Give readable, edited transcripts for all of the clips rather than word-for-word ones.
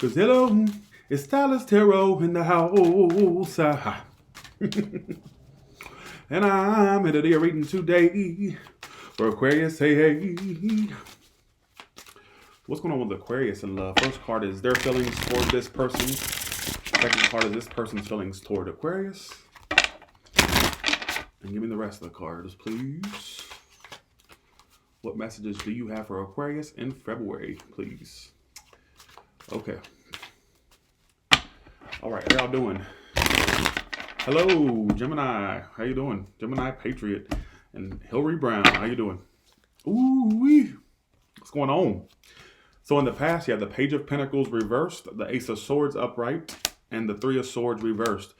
Cause hello, it's Tyler's Tarot in the house. And I'm in the reading today for Aquarius. Hey, hey. What's going on with Aquarius in love? First card is their feelings toward this person. Second card is this person's feelings toward Aquarius. And give me the rest of the cards, please. What messages do you have for Aquarius in February, please? Okay. All right, how y'all doing? Hello, Gemini. How you doing? Gemini Patriot and Hillary Brown. How you doing? Ooh-wee. What's going on? So in the past, you had the Page of Pentacles reversed, the Ace of Swords upright, and the Three of Swords reversed.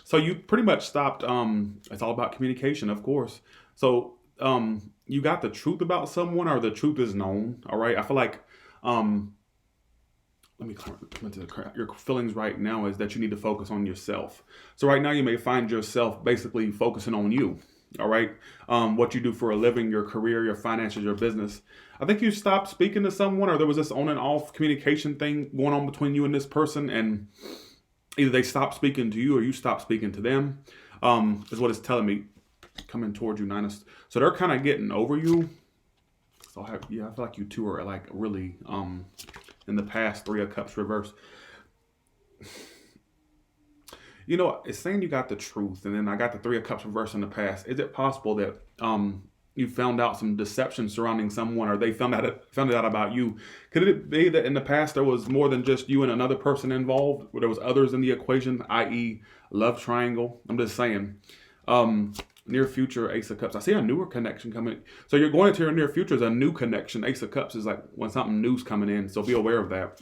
So you pretty much stopped. It's all about communication, of course. So you got the truth about someone, or the truth is known. All right. I feel like let me come into your feelings right now is that you need to focus on yourself. So right now you may find yourself basically focusing on you. All right. What you do for a living, your career, your finances, your business. I think you stopped speaking to someone, or there was this on and off communication thing going on between you and this person, and either they stopped speaking to you or you stopped speaking to them, is what it's telling me. Coming towards you, Ninus. So they're kind of getting over you. So I feel like you two are like really in the past. Three of Cups reversed. You know, it's saying you got the truth, and then I got the Three of Cups reversed in the past. Is it possible that you found out some deception surrounding someone, or they found it out about you? Could it be that in the past there was more than just you and another person involved, where there was others in the equation, i.e. love triangle? I'm just saying. Near future, Ace of Cups. I see a newer connection coming. So you're going into your near future as a new connection. Ace of Cups is like when something new's coming in. So be aware of that.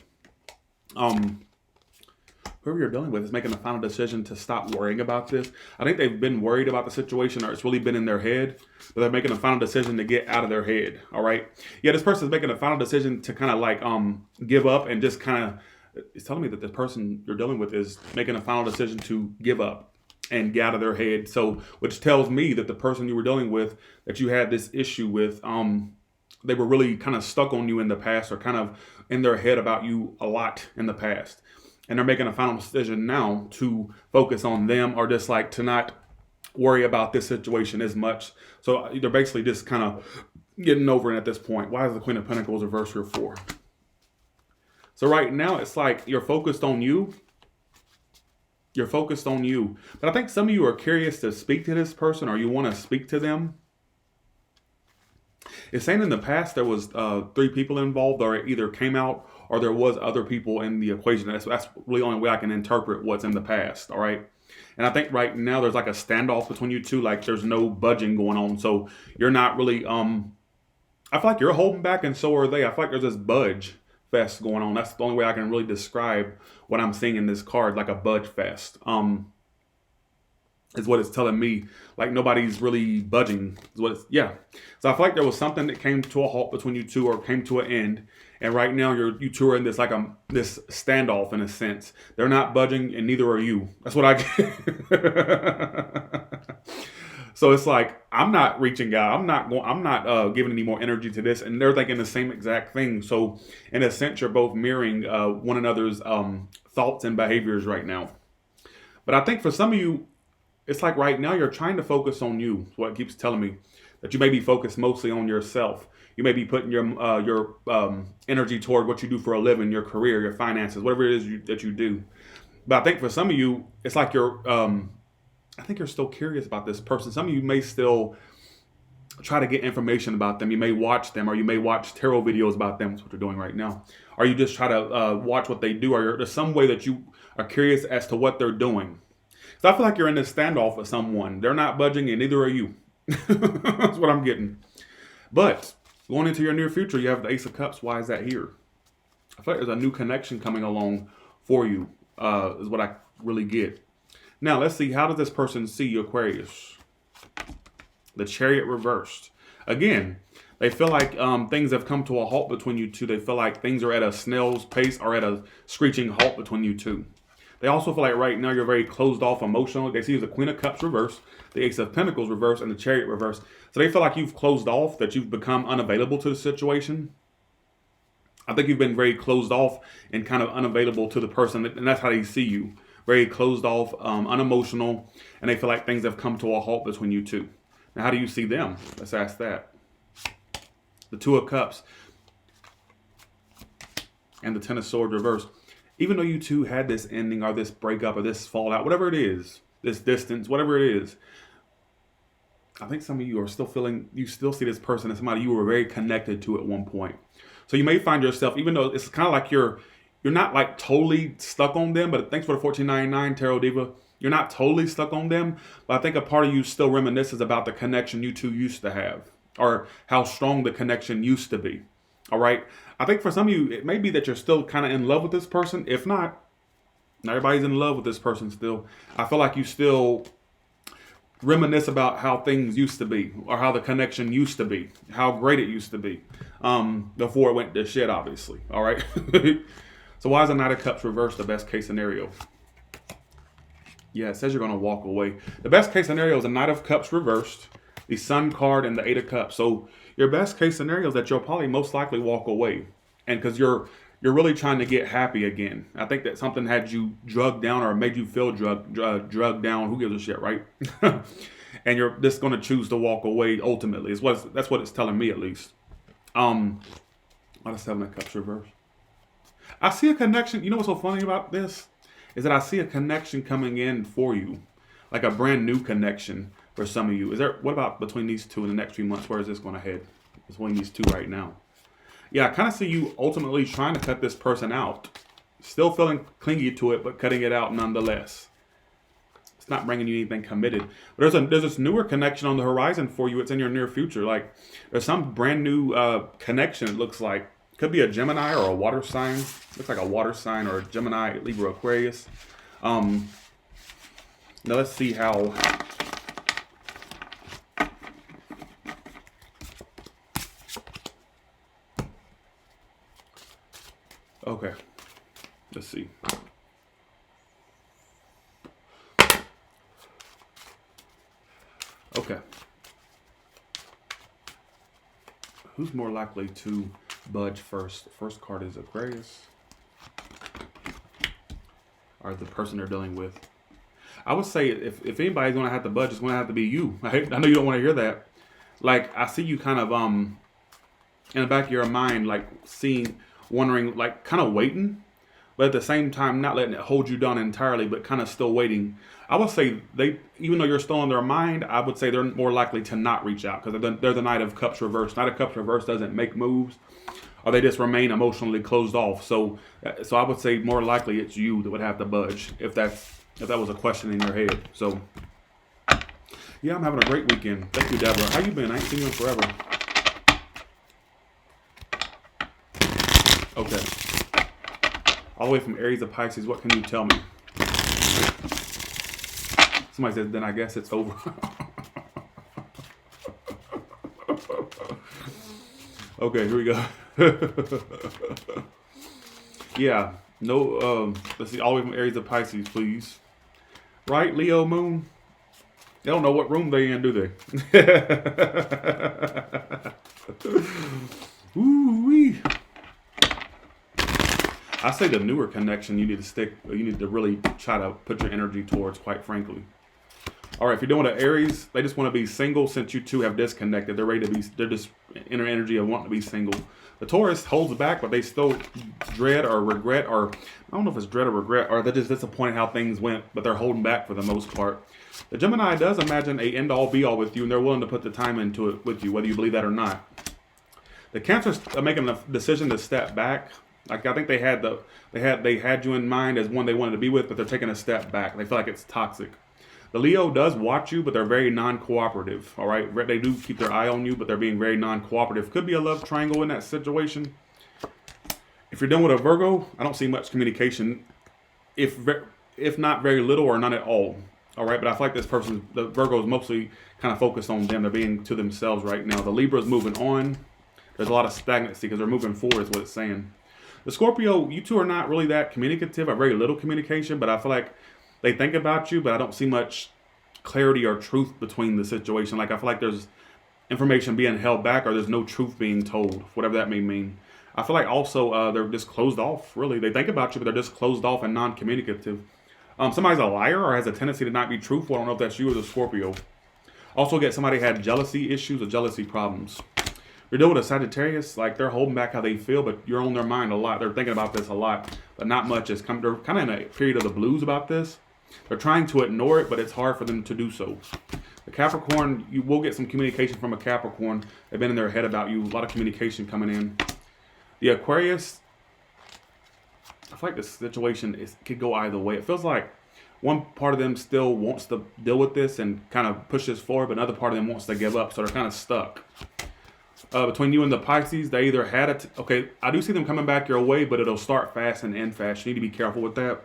Whoever you're dealing with is making a final decision to stop worrying about this. I think they've been worried about the situation, or it's really been in their head, but they're making a final decision to get out of their head. All right. Yeah, this person's making a final decision to kind of like give up, and just kind of, it's telling me that the person you're dealing with is making a final decision to give up and get out of their head. So, which tells me that the person you were dealing with, that you had this issue with, they were really kind of stuck on you in the past, or kind of in their head about you a lot in the past. And they're making a final decision now to focus on them, or just like to not worry about this situation as much. So they're basically just kind of getting over it at this point. Why is the Queen of Pentacles reversed here for? So right now it's like you're focused on you. You're focused on you. But I think some of you are curious to speak to this person, or you want to speak to them. It's saying in the past there was 3 people involved, or it either came out, or there was other people in the equation. That's really the only way I can interpret what's in the past, all right? And I think right now there's like a standoff between you two, like there's no budging going on. So you're not really, I feel like you're holding back, and so are they. I feel like there's this budge fest going on. That's the only way I can really describe what I'm seeing in this card, like a budge fest. Is what it's telling me. Like nobody's really budging. Is what it's, yeah. So I feel like there was something that came to a halt between you two, or came to an end. And right now you two are in this like this standoff in a sense. They're not budging, and neither are you. That's what I get. So it's like, I'm not reaching out. I'm not giving any more energy to this. And they're thinking the same exact thing. So in a sense, you're both mirroring one another's thoughts and behaviors right now. But I think for some of you, it's like right now you're trying to focus on you. That's what it keeps telling me. That you may be focused mostly on yourself. You may be putting your energy toward what you do for a living, your career, your finances, whatever it is that you do. But I think for some of you, it's like you're... I think you're still curious about this person. Some of you may still try to get information about them. You may watch them, or you may watch tarot videos about them. That's what you're doing right now. Or you just try to watch what they do, or there's some way that you are curious as to what they're doing. So I feel like you're in this standoff with someone. They're not budging, and neither are you. That's what I'm getting. But going into your near future, you have the Ace of Cups. Why is that here? I feel like there's a new connection coming along for you, is what I really get. Now, let's see. How does this person see you, Aquarius? The Chariot reversed. Again, they feel like things have come to a halt between you two. They feel like things are at a snail's pace, or at a screeching halt between you two. They also feel like right now you're very closed off emotionally. They see the Queen of Cups reversed, the Ace of Pentacles reversed, and the Chariot reversed. So they feel like you've closed off, that you've become unavailable to the situation. I think you've been very closed off and kind of unavailable to the person, and that's how they see you. Very closed off, unemotional, and they feel like things have come to a halt between you two. Now, how do you see them? Let's ask that. The Two of Cups and the Ten of Swords reversed. Even though you two had this ending or this breakup or this fallout, whatever it is, this distance, whatever it is, I think some of you are still feeling, you still see this person as somebody you were very connected to at one point. So you may find yourself, even though it's kind of like you're not like totally stuck on them, but thanks for the 1499 Tarot Diva. You're not totally stuck on them, but I think a part of you still reminisces about the connection you two used to have, or how strong the connection used to be. All right. I think for some of you, it may be that you're still kind of in love with this person. If not everybody's in love with this person still. I feel like you still reminisce about how things used to be, or how the connection used to be, how great it used to be, before it went to shit, obviously. All right. So why is the Knight of Cups reversed the best case scenario? Yeah, it says you're going to walk away. The best case scenario is the Knight of Cups reversed, the Sun card, and the Eight of Cups. So your best case scenario is that you'll probably most likely walk away, and because you're really trying to get happy again. I think that something had you drugged down or made you feel drugged down. Who gives a shit, right? And you're just going to choose to walk away ultimately. That's what it's telling me, at least. Why the Seven of Cups reversed? I see a connection. You know what's so funny about this? Is that I see a connection coming in for you. Like a brand new connection for some of you. What about between these two in the next few months? Where is this going to head? Between these two right now. Yeah, I kind of see you ultimately trying to cut this person out. Still feeling clingy to it, but cutting it out nonetheless. It's not bringing you anything committed. But there's this newer connection on the horizon for you. It's in your near future. Like, there's some brand new connection, it looks like. Could be a Gemini or a water sign. Looks like a water sign or a Gemini, Libra, Aquarius. Now let's see how... Okay, let's see. Okay. Who's more likely to budge first? The first card is Aquarius. Or the person they're dealing with. I would say if anybody's going to have to budge, it's going to have to be you. I know you don't want to hear that. Like, I see you kind of in the back of your mind, like wondering, like kind of waiting, but at the same time not letting it hold you down entirely, but kind of still waiting. I would say even though you're still in their mind, I would say they're more likely to not reach out because they're the Knight of Cups reversed. Knight of Cups reversed doesn't make moves, or they just remain emotionally closed off. So I would say more likely it's you that would have to budge if that was a question in your head. So yeah, I'm having a great weekend. Thank you, Deborah. How you been? I ain't seen you in forever. Okay. All the way from Aries to Pisces, what can you tell me? Somebody said, then I guess it's over. Okay, here we go. Yeah, no, let's see, all the way from Aries to Pisces, please. Right, Leo Moon? They don't know what room they in, do they? Ooh-wee. I say the newer connection you need to really try to put your energy towards, quite frankly. All right, if you're doing an Aries, they just want to be single since you two have disconnected. They're just in their energy of wanting to be single. The Taurus holds back, but they still dread or regret, or I don't know if it's dread or regret, or they're just disappointed how things went, but they're holding back for the most part. The Gemini does imagine a end-all be-all with you, and they're willing to put the time into it with you, whether you believe that or not. The Cancers are making a decision to step back. Like, I think they had you in mind as one they wanted to be with, but they're taking a step back. They feel like it's toxic. The Leo does watch you, but they're very non-cooperative. All right, they do keep their eye on you, but they're being very non-cooperative. Could be a love triangle in that situation. If you're dealing with a Virgo, I don't see much communication, if not very little or none at all. All right, but I feel like the Virgo is mostly kind of focused on them. They're being to themselves right now. The Libra is moving on. There's a lot of stagnancy because they're moving forward is what it's saying. The Scorpio, you two are not really that communicative, or very little communication, but I feel like they think about you, but I don't see much clarity or truth between the situation. Like, I feel like there's information being held back, or there's no truth being told, whatever that may mean. I feel like also they're just closed off. Really, they think about you, but they're just closed off and non-communicative. Somebody's a liar or has a tendency to not be truthful. I don't know if that's you or the Scorpio. Also, get somebody had jealousy issues or jealousy problems. You're dealing with a Sagittarius, like they're holding back how they feel, but you're on their mind a lot. They're thinking about this a lot, but not much. They're kind of in a period of the blues about this. They're trying to ignore it, but it's hard for them to do so. The Capricorn, you will get some communication from a Capricorn. They've been in their head about you. A lot of communication coming in. The Aquarius, I feel like this situation could go either way. It feels like one part of them still wants to deal with this and kind of push this forward, but another part of them wants to give up, so they're kind of stuck. Between you and the Pisces, they either had it. Okay, I do see them coming back your way, but it'll start fast and end fast. You need to be careful with that.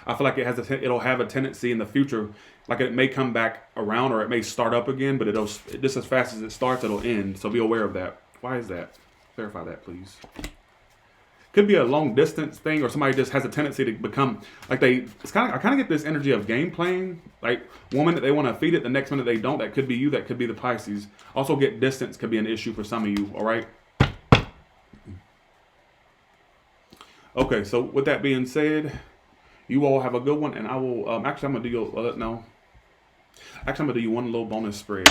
I feel like it'll have a tendency in the future, like it may come back around or it may start up again, but just as fast as it starts, it'll end. So be aware of that. Why is that? Clarify that, please. Could be a long distance thing, or somebody just has a tendency to become like I kind of get this energy of game playing. Like one minute they want to feed it, the next minute they don't. That could be you. That could be the Pisces. Also, get distance could be an issue for some of you. All right. Okay. So with that being said, you all have a good one, and I will actually I'm gonna do you no. Actually, I'm gonna do you one little bonus spread.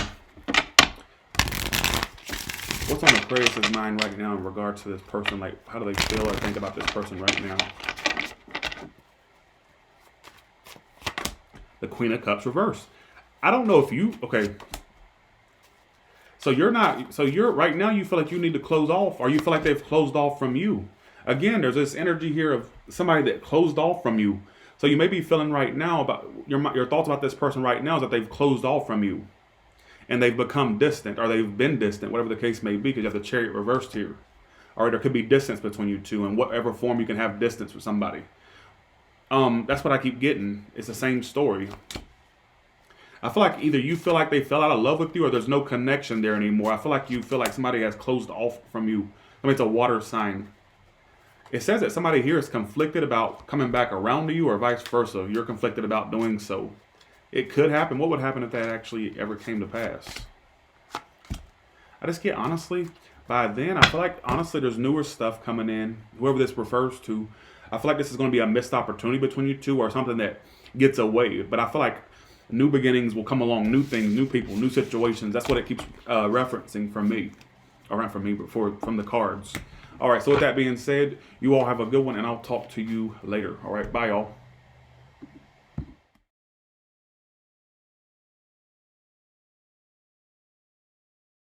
What's on Aquarius' mind right now in regards to this person? Like, how do they feel or think about this person right now? The Queen of Cups reversed. I don't know if you, okay. So you're right now, you feel like you need to close off, or you feel like they've closed off from you. Again, there's this energy here of somebody that closed off from you. So you may be feeling right now about your thoughts about this person right now is that they've closed off from you. And they've become distant, or they've been distant, whatever the case may be, because you have the Chariot reversed here. Or there could be distance between you two, in whatever form you can have distance with somebody. That's what I keep getting. It's the same story. I feel like either you feel like they fell out of love with you, or there's no connection there anymore. I feel like you feel like somebody has closed off from you. I mean, it's a water sign. It says that somebody here is conflicted about coming back around to you, or vice versa. You're conflicted about doing so. It could happen. What would happen if that actually ever came to pass? I just get, honestly, by then, I feel like, honestly, there's newer stuff coming in. Whoever this refers to, I feel like this is going to be a missed opportunity between you two, or something that gets away. But I feel like new beginnings will come along, new things, new people, new situations. That's what it keeps referencing from me. Or not from me, but from the cards. All right, so with that being said, you all have a good one, and I'll talk to you later. All right, bye, y'all.